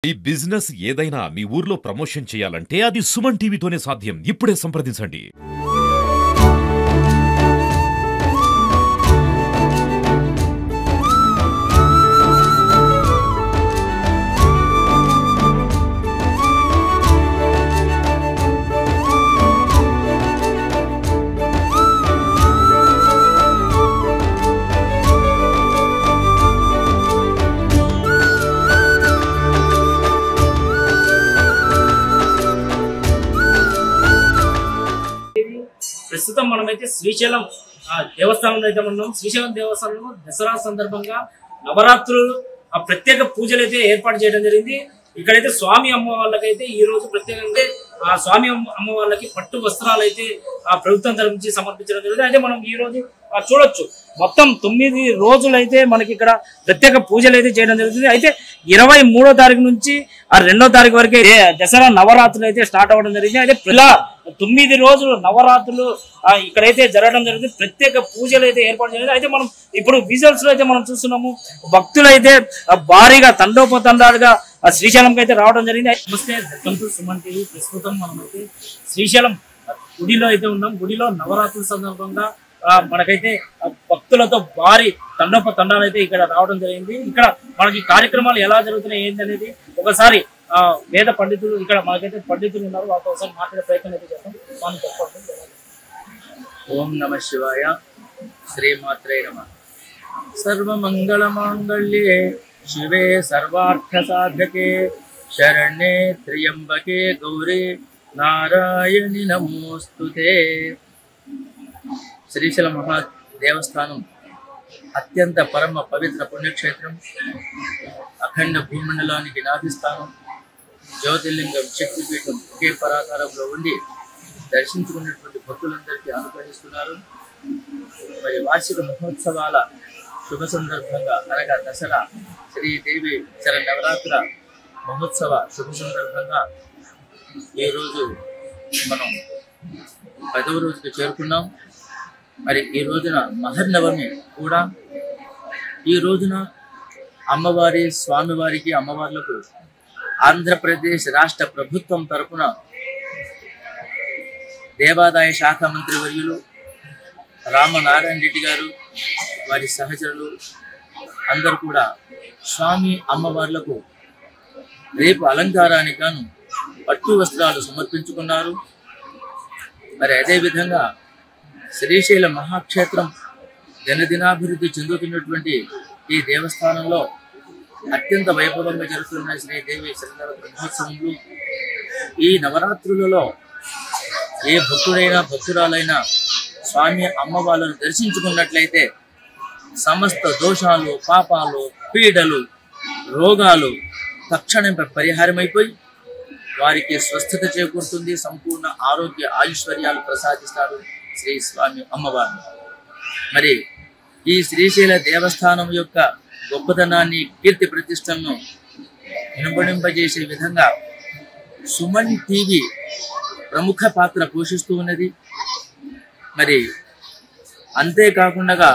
ఈ బిజినెస్ ఏదైనా మీ ఊర్లో ప్రమోషన్ చేయాలంటే అది సుమన్ టీవీతోనే సాధ్యం. ఇప్పుడే సంప్రదించండి. ప్రస్తుతం మనమైతే శ్రీశైలం దేవస్థానంలో అయితే ఉన్నాం. శ్రీశైలం దేవస్థానంలో దసరా సందర్భంగా నవరాత్రులు ప్రత్యేక పూజలు అయితే ఏర్పాటు చేయడం జరిగింది. ఇక్కడైతే స్వామి అమ్మ వాళ్ళకైతే ఈ రోజు ప్రత్యేకంగా స్వామి అమ్మ వాళ్ళకి పట్టు వస్త్రాలు అయితే ప్రభుత్వం తరఫు నుంచి సమర్పించడం జరిగింది. అయితే మనం ఈ రోజు చూడొచ్చు మొత్తం 9 రోజులైతే మనకి ఇక్కడ ప్రత్యేక పూజలు అయితే చేయడం జరుగుతుంది. అయితే 23వ తారీఖు నుంచి 2వ తారీఖు వరకే దసరా నవరాత్రులు అయితే స్టార్ట్ అవ్వడం జరిగింది. అయితే ఇలా 9 రోజులు నవరాత్రులు ఇక్కడైతే జరగడం జరుగుతుంది. ప్రత్యేక పూజలు అయితే ఏర్పాటు చేయాలి. అయితే మనం ఇప్పుడు విజువల్స్ లో అయితే మనం చూస్తున్నాము, భక్తులు అయితే భారీగా తండోపతండాలుగా శ్రీశైలంకి అయితే రావడం జరిగింది. నమస్తే, వెల్కమ్ టు సుమన్ టీవీ. ప్రస్తుతం మనమైతే శ్రీశైలం గుడిలో అయితే ఉన్నాం. గుడిలో నవరాత్రుల సందర్భంగా మనకైతే భక్తులతో భారీ తండోపతండాలు అయితే ఇక్కడ రావడం జరిగింది. ఇక్కడ మనకి కార్యక్రమాలు ఎలా జరుగుతున్నాయి ఏంటనేది ఒకసారి వేద పండితులు ఇక్కడ మనకైతే పండితులు ఉన్నారు, వాళ్ళతో ఒకసారి మాట్లాడే ప్రయత్నం అయితే చేస్తాం. మనం చెప్పండి. ఓం నమ శివాయ, శ్రీమాత్రే నమః. సర్వమంగళ మాంగళ్యే శివే సర్వార్థ సాధకే శరణ్యే త్ర్యంబకే గౌరీ నారాయణి నమోస్తుతే. శ్రీశైల మహా దేవస్థానం అత్యంత పరమ పవిత్ర పుణ్యక్షేత్రం. అఖండ భూమండలానికి నాభిస్థానం. జ్యోతిర్లింగం, శక్తిపీఠం ఒకే పరాకారంలో ఉండి దర్శించుకున్నటువంటి భక్తులందరికీ అనుగ్రహిస్తున్నారు. మరి వార్షిక మహోత్సవాల శుభ సందర్భంగా అనగా దసరా శ్రీదేవి శరన్నవరాత్ర మహోత్సవ శుభ సందర్భంగా ఈరోజు మనం 10వ రోజుకి చేరుకున్నాం. మరి ఈ రోజున మహర్నవమి కూడా. ఈ రోజున అమ్మవారి స్వామివారికి అమ్మవార్లకు ఆంధ్రప్రదేశ్ రాష్ట్ర ప్రభుత్వం తరఫున దేవాదాయ శాఖ మంత్రి వర్యులు రామనారాయణ రెడ్డి గారు, వారి సహచరులు అందరూ కూడా స్వామి అమ్మవార్లకు రేపు అలంకారానికి గాను పట్టు వస్త్రాలు సమర్పించుకున్నారు. మరి అదేవిధంగా శ్రీశైల మహాక్షేత్రం దినదినాభివృద్ధి చెందుతున్నటువంటి ఈ దేవస్థానంలో అత్యంత వైభవంగా జరుగుతున్న శ్రీదేవి శరన్నవరాత్రి మహోత్సవంలో ఈ నవరాత్రులలో ఏ భక్తుడైనా భక్తురాలైనా స్వామి అమ్మవార్లను దర్శించుకున్నట్లయితే సమస్త దోషాలు, పాపాలు, పీడలు, రోగాలు తక్షణం పరిహారమైపోయి వారికి స్వస్థత చేకూరుతుంది. సంపూర్ణ ఆరోగ్య ఆయుశ్వర్యాలు ప్రసాదిస్తారు శ్రీ స్వామి అమ్మవారు. మరి ఈ శ్రీశైల దేవస్థానం యొక్క గొప్పతనాన్ని, కీర్తి ప్రతిష్టలను వినబడింపజేసే విధంగా సుమన్ టీవీ ప్రముఖ పాత్ర పోషిస్తూ ఉన్నది. మరి అంతేకాకుండా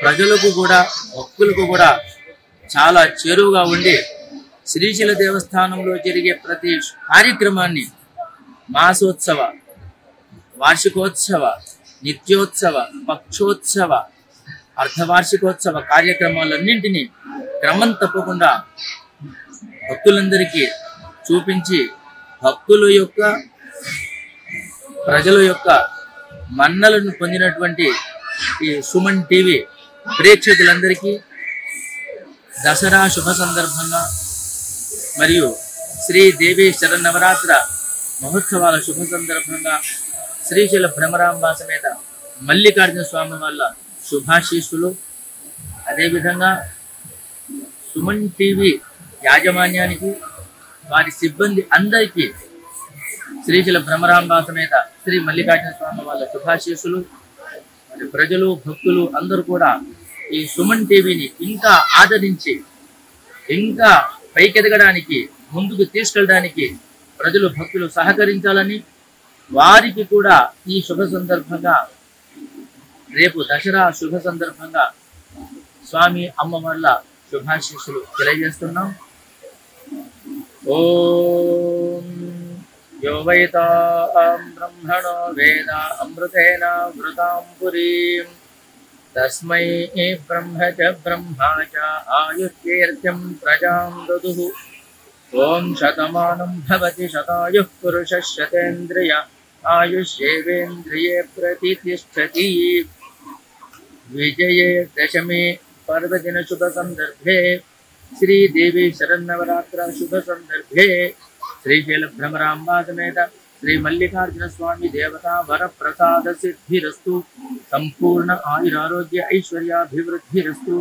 ప్రజలకు కూడా భక్తులకు కూడా చాలా చేరువుగా ఉండి శ్రీశైల దేవస్థానంలో జరిగే ప్రతి కార్యక్రమాన్ని మాసోత్సవ, వార్షికోత్సవ, నిత్యోత్సవ, పక్షోత్సవ, అర్ధవార్షికోత్సవ కార్యక్రమాలన్నింటినీ క్రమం తప్పకుండా భక్తులందరికీ చూపించి భక్తుల యొక్క, ప్రజల యొక్క మన్నలను పొందినటువంటి ఈ సుమన్ టీవీ ప్రేక్షకులందరికీ దసరా శుభ సందర్భంగా మరియు శ్రీదేవి శరన్నవరాత్ర మహోత్సవాల శుభ సందర్భంగా శ్రీశైల భ్రమరాంబ సమేత మల్లికార్జున స్వామి వాళ్ళ శుభాశీస్సులు, అదేవిధంగా సుమన్ టీవీ యాజమాన్యానికి, వారి సిబ్బంది అందరికీ శ్రీశైల భ్రమరాంబ సమేత శ్రీ మల్లికార్జున స్వామి వాళ్ళ శుభాశీస్సులు. మరి ప్రజలు, భక్తులు అందరూ కూడా ఈ సుమన్ టీవీని ఇంకా ఆదరించి ఇంకా పైకెదగడానికి, ముందుకు తీసుకెళ్ళడానికి ప్రజలు, భక్తులు సహకరించాలని, వారికి కూడా ఈ శుభ సందర్భంగా రేపు దసరా శుభ సందర్భంగా స్వామి అమ్మవార్ల శుభాశీస్సులు తెలియజేస్తున్నాం. ఓం యో వైతాం బ్రహ్మణో వేద అమృతేన వృతాం పురీం తస్మై బ్రహ్మ చ బ్రహ్మా చ ఆయుష్యేర్త్యం ప్రజాం దదుః ఓం శతమానం భవతి శతాయుః పురుషः శతేంద్రియ ఆయుష్యేవేంద్రియే ప్రతిష్టతి విజయే దశమే పర్వదిన శుభ సందర్భే శ్రీదేవి శరన్నవరాత్ర శుభ సందర్భే శ్రీశైల భ్రమరాంబా సమేత శ్రీ మల్లికార్జున స్వామి దేవతా వర ప్రసాద సిద్ధిరస్తు సంపూర్ణ ఆయురారోగ్య ఐశ్వర్యాభివృద్ధిరస్తు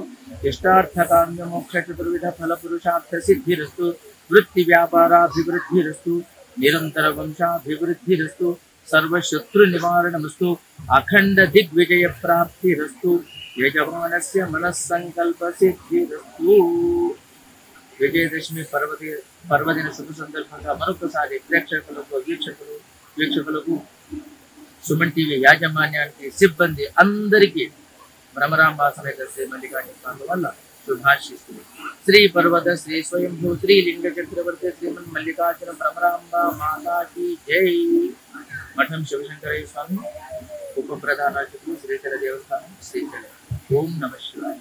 ఇష్టార్థకామ్య మోక్ష చతుర్విధ ఫల పురుషార్థ సిద్ధిరస్తు వృత్తి వ్యాపారాభివృద్ధిరస్తు నిరంతర వంశాభివృద్ధిరస్తు సర్వశత్రు నివారణమస్తు అఖండ దిగ్విజయ ప్రాప్తిరస్తు యజమానస్య మనస్సంకల్ప సిద్ధిరస్తు. విజయదశమి పర్వదిన శుభ సందర్భంగా మరొకసారి వీక్షకులకు సుమన్ టీవీ యాజమాన్యానికి సిబ్బంది అందరికీ భ్రమరాంబా సమేత శ్రీ మల్లికార్జున స్వామి వల్ల శుభాశిస్తులు. శ్రీ పర్వత శ్రీ స్వయంభూ శ్రీ లింగ చక్రవర్తి శ్రీమన్ మల్లికార్జున భ్రమరాంబా మాతాకి జై. మఠం శివశంకరయ్య స్వామి ఉప ప్రధాన అర్చకులు శ్రీశైల దేవస్థానం శ్రీశైలం. ఓం నమః శివాయ.